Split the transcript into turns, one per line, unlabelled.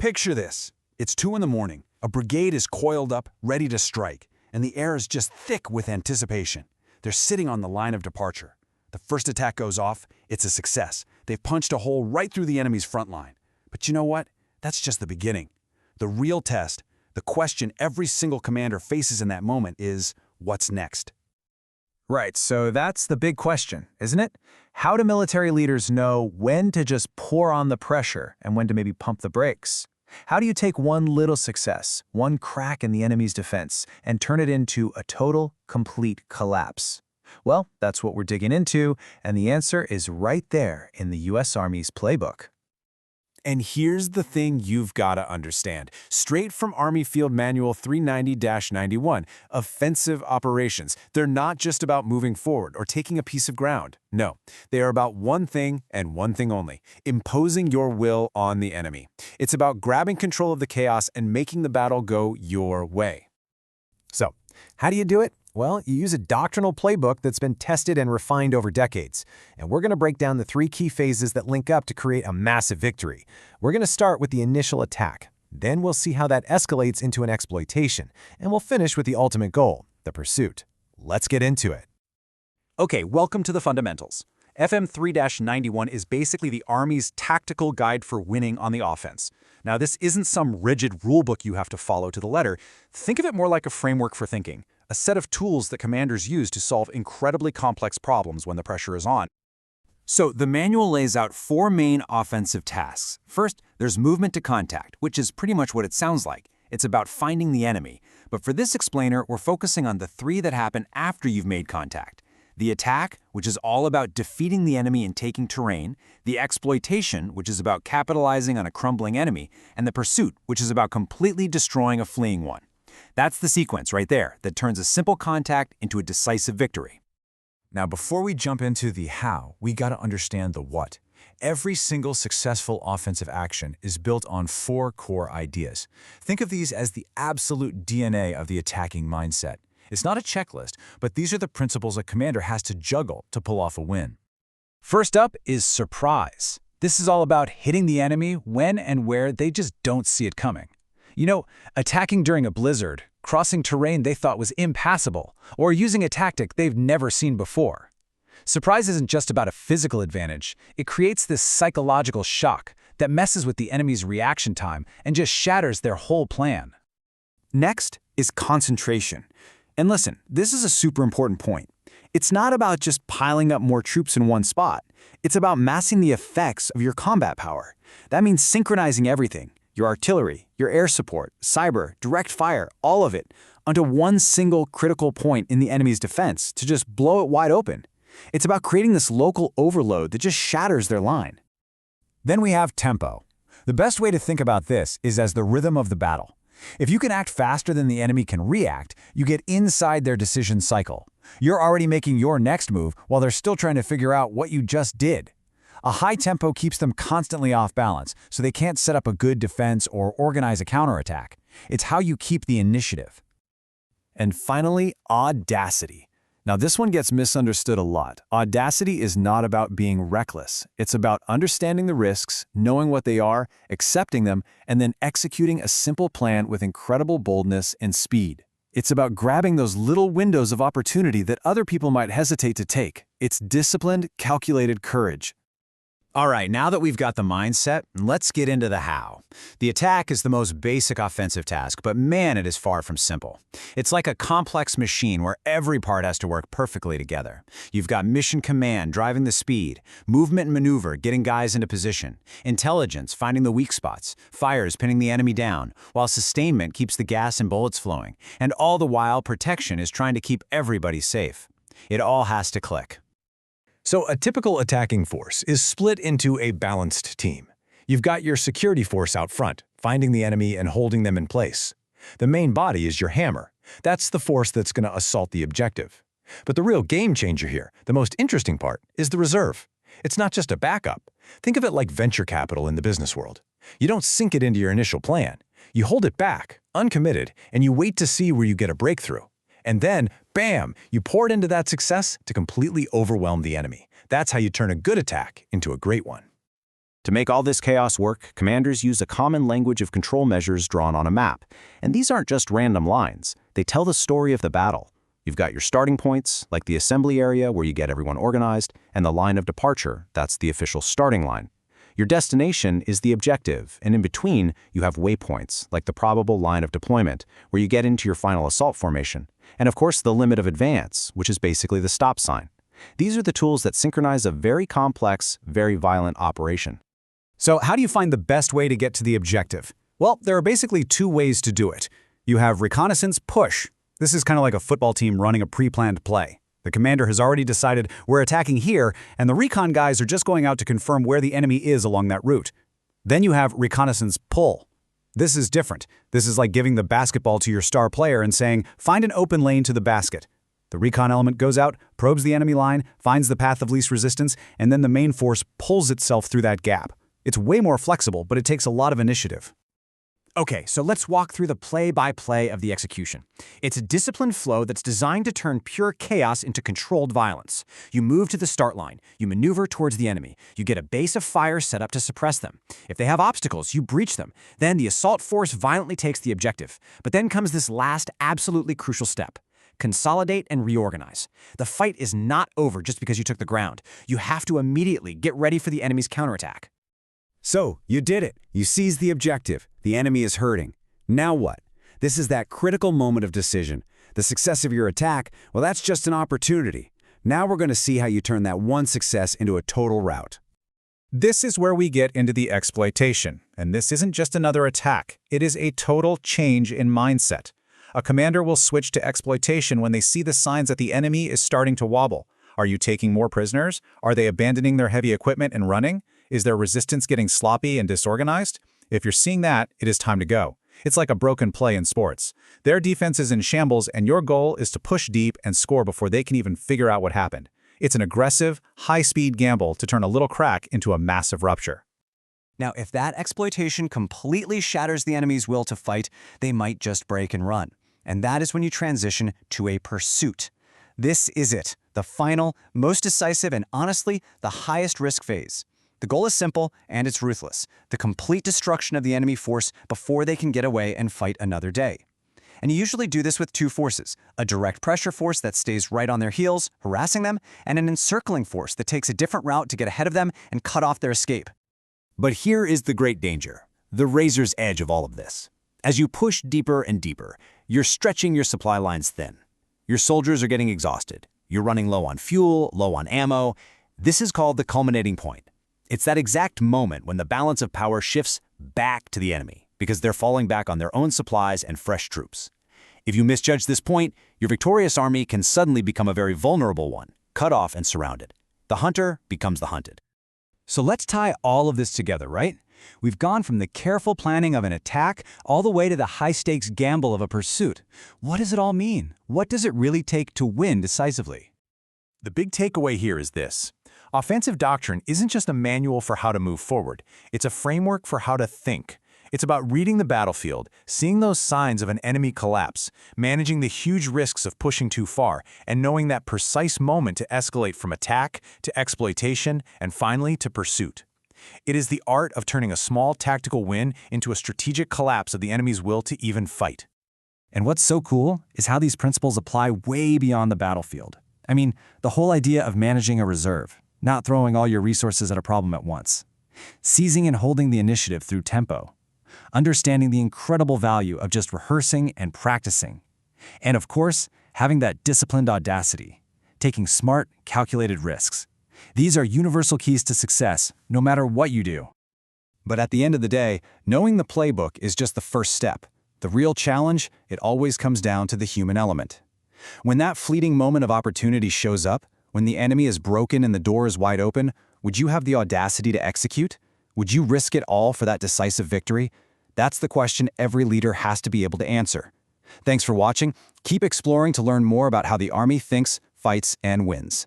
Picture this. It's 2 in the morning. A brigade is coiled up, ready to strike, and the air is just thick with anticipation. They're sitting on the line of departure. The first attack goes off. It's a success. They've punched a hole right through the enemy's front line. But you know what? That's just the beginning. The real test, the question every single commander faces in that moment is, what's next?
Right, so that's the big question, isn't it? How do military leaders know when to just pour on the pressure and when to maybe pump the brakes? How do you take one little success, one crack in the enemy's defense, and turn it into a total, complete collapse? Well, that's what we're digging into, and the answer is right there in the U.S. Army's playbook.
And here's the thing you've got to understand. Straight from Army Field Manual 390-91, offensive operations, they're not just about moving forward or taking a piece of ground. No, they are about one thing and one thing only, imposing your will on the enemy. It's about grabbing control of the chaos and making the battle go your way. So, how do you do it? Well, you use a doctrinal playbook that's been tested and refined over decades. And we're going to break down the 3 key phases that link up to create a massive victory. We're going to start with the initial attack. Then we'll see how that escalates into an exploitation. And we'll finish with the ultimate goal, the pursuit. Let's get into it.
Okay, welcome to the fundamentals. FM 3-91 is basically the Army's tactical guide for winning on the offense. Now, this isn't some rigid rulebook you have to follow to the letter. Think of it more like a framework for thinking. A set of tools that commanders use to solve incredibly complex problems when the pressure is on.
So the manual lays out 4 main offensive tasks. First, there's movement to contact, which is pretty much what it sounds like. It's about finding the enemy. But for this explainer, we're focusing on the 3 that happen after you've made contact. The attack, which is all about defeating the enemy and taking terrain. The exploitation, which is about capitalizing on a crumbling enemy. And the pursuit, which is about completely destroying a fleeing one. That's the sequence right there that turns a simple contact into a decisive victory.
Now, before we jump into the how, we got to understand the what. Every single successful offensive action is built on 4 core ideas. Think of these as the absolute DNA of the attacking mindset. It's not a checklist, but these are the principles a commander has to juggle to pull off a win.
First up is surprise. This is all about hitting the enemy when and where they just don't see it coming. You know, attacking during a blizzard, crossing terrain they thought was impassable, or using a tactic they've never seen before. Surprise isn't just about a physical advantage. It creates this psychological shock that messes with the enemy's reaction time and just shatters their whole plan.
Next is concentration. And listen, this is a super important point. It's not about just piling up more troops in one spot. It's about massing the effects of your combat power. That means synchronizing everything. Your artillery, your air support, cyber, direct fire, all of it, onto one single critical point in the enemy's defense to just blow it wide open. It's about creating this local overload that just shatters their line.
Then we have tempo. The best way to think about this is as the rhythm of the battle. If you can act faster than the enemy can react, you get inside their decision cycle. You're already making your next move while they're still trying to figure out what you just did. A high tempo keeps them constantly off balance, so they can't set up a good defense or organize a counterattack. It's how you keep the initiative.
And finally, Audacity. Now this one gets misunderstood a lot. Audacity is not about being reckless. It's about understanding the risks, knowing what they are, accepting them, and then executing a simple plan with incredible boldness and speed. It's about grabbing those little windows of opportunity that other people might hesitate to take. It's disciplined, calculated courage.
All right, now that we've got the mindset, let's get into the how. The attack is the most basic offensive task, but man, it is far from simple. It's like a complex machine where every part has to work perfectly together. You've got mission command driving the speed, movement and maneuver getting guys into position, intelligence finding the weak spots, fires pinning the enemy down, while sustainment keeps the gas and bullets flowing, and all the while protection is trying to keep everybody safe. It all has to click.
So a typical attacking force is split into a balanced team. You've got your security force out front, finding the enemy and holding them in place. The main body is your hammer. That's the force that's going to assault the objective. But the real game changer here, the most interesting part, is the reserve. It's not just a backup. Think of it like venture capital in the business world. You don't sink it into your initial plan. You hold it back, uncommitted, and you wait to see where you get a breakthrough. And then, bam, you pour it into that success to completely overwhelm the enemy. That's how you turn a good attack into a great one.
To make all this chaos work, commanders use a common language of control measures drawn on a map. And these aren't just random lines. They tell the story of the battle. You've got your starting points, like the assembly area where you get everyone organized, and the line of departure, that's the official starting line. Your destination is the objective, and in between, you have waypoints, like the probable line of deployment, where you get into your final assault formation. And of course, the limit of advance, which is basically the stop sign. These are the tools that synchronize a very complex, very violent operation.
So how do you find the best way to get to the objective? Well, there are basically two ways to do it. You have reconnaissance-push. This is kind of like a football team running a pre-planned play. The commander has already decided we're attacking here, and the recon guys are just going out to confirm where the enemy is along that route. Then you have reconnaissance-pull. This is different. This is like giving the basketball to your star player and saying, find an open lane to the basket. The recon element goes out, probes the enemy line, finds the path of least resistance, and then the main force pulls itself through that gap. It's way more flexible, but it takes a lot of initiative.
Okay, so let's walk through the play-by-play of the execution. It's a disciplined flow that's designed to turn pure chaos into controlled violence. You move to the start line, you maneuver towards the enemy, you get a base of fire set up to suppress them. If they have obstacles, you breach them. Then the assault force violently takes the objective. But then comes this last, absolutely crucial step. Consolidate and reorganize. The fight is not over just because you took the ground. You have to immediately get ready for the enemy's counterattack.
So, you did it. You seized the objective. The enemy is hurting. Now what? This is that critical moment of decision. The success of your attack, well, that's just an opportunity. Now we're going to see how you turn that one success into a total rout.
This is where we get into the exploitation, and this isn't just another attack. It is a total change in mindset. A commander will switch to exploitation when they see the signs that the enemy is starting to wobble. Are you taking more prisoners? Are they abandoning their heavy equipment and running? Is their resistance getting sloppy and disorganized? If you're seeing that, it is time to go. It's like a broken play in sports. Their defense is in shambles, and your goal is to push deep and score before they can even figure out what happened. It's an aggressive, high-speed gamble to turn a little crack into a massive rupture.
Now, if that exploitation completely shatters the enemy's will to fight, they might just break and run. And that is when you transition to a pursuit. This is it, the final, most decisive, and honestly, the highest risk phase. The goal is simple, and it's ruthless: the complete destruction of the enemy force before they can get away and fight another day. And you usually do this with two forces: a direct pressure force that stays right on their heels, harassing them, and an encircling force that takes a different route to get ahead of them and cut off their escape.
But here is the great danger, the razor's edge of all of this. As you push deeper and deeper, you're stretching your supply lines thin. Your soldiers are getting exhausted. You're running low on fuel, low on ammo. This is called the culminating point. It's that exact moment when the balance of power shifts back to the enemy, because they're falling back on their own supplies and fresh troops. If you misjudge this point, your victorious army can suddenly become a very vulnerable one, cut off and surrounded. The hunter becomes the hunted.
So let's tie all of this together, right? We've gone from the careful planning of an attack all the way to the high-stakes gamble of a pursuit. What does it all mean? What does it really take to win decisively?
The big takeaway here is this. Offensive doctrine isn't just a manual for how to move forward. It's a framework for how to think. It's about reading the battlefield, seeing those signs of an enemy collapse, managing the huge risks of pushing too far, and knowing that precise moment to escalate from attack to exploitation and finally to pursuit. It is the art of turning a small tactical win into a strategic collapse of the enemy's will to even fight.
And what's so cool is how these principles apply way beyond the battlefield. I mean, the whole idea of managing a reserve, not throwing all your resources at a problem at once, seizing and holding the initiative through tempo, understanding the incredible value of just rehearsing and practicing, and of course, having that disciplined audacity, taking smart, calculated risks. These are universal keys to success, no matter what you do. But at the end of the day, knowing the playbook is just the first step. The real challenge, it always comes down to the human element. When that fleeting moment of opportunity shows up, when the enemy is broken and the door is wide open, would you have the audacity to execute? Would you risk it all for that decisive victory? That's the question every leader has to be able to answer. Thanks for watching. Keep exploring to learn more about how the Army thinks, fights, and wins.